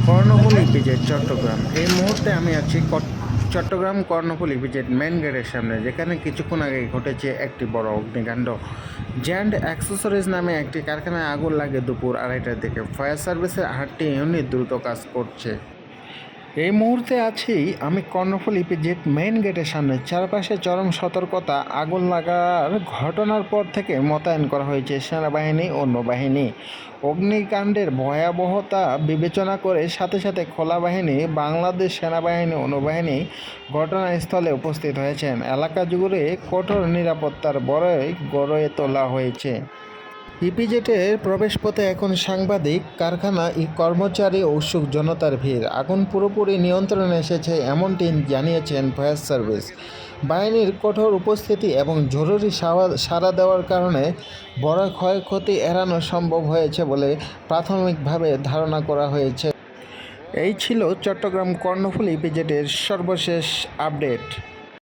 Karnaphuli EPZ Chittagong. এই মুহূর্তে আমি আছি চট্টগ্রাম কর্ণফুলী ইপিজেড মেন গেটের সামনে, যেখানে কিছুক্ষণ আগে ঘটেছে একটি বড় অগ্নিকাণ্ড। জ্যান্ড অ্যাক্সেসরিজ নামে একটি কারখানায় আগুন লাগে দুপুর 2:30টার দিকে। ফায়ার সার্ভিসের 8টি ইউনিট দ্রুত কাজ করছে। এই মুহূর্তে আছি আমি কর্ণফুলী ইপিজেড মেইন গেটের সামনে। চারপাশে চরম সতর্কতা। আগুন লাগার ঘটনার পর থেকে মোতায়েন করা হয়েছে সেনাবাহিনী ও নৌবাহিনী। অগ্নিকাণ্ডের ভয়াবহতা বিবেচনা করে সাথে সাথে খোলা বাহিনী, বাংলাদেশ সেনাবাহিনী ও নৌবাহিনী ঘটনাস্থলে উপস্থিত হয়েছেন। এলাকা জুড়ে কঠোর নিরাপত্তার বড়ই গড়ে তোলা হয়েছে। ইপিজেটের প্রবেশপথে এখন সাংবাদিক, কারখানা, কর্মচারী ও উৎসুক জনতার ভিড়। আগুন পুরোপুরি নিয়ন্ত্রণে এসেছে এমনটি জানিয়েছেন ফায়ার সার্ভিস। বাহিনীর কঠোর উপস্থিতি এবং জরুরি সাড়া দেওয়ার কারণে বড় ক্ষয়ক্ষতি এড়ানো সম্ভব হয়েছে বলে প্রাথমিকভাবে ধারণা করা হয়েছে। এই ছিল চট্টগ্রাম কর্ণফুলী ইপিজেটের সর্বশেষ আপডেট।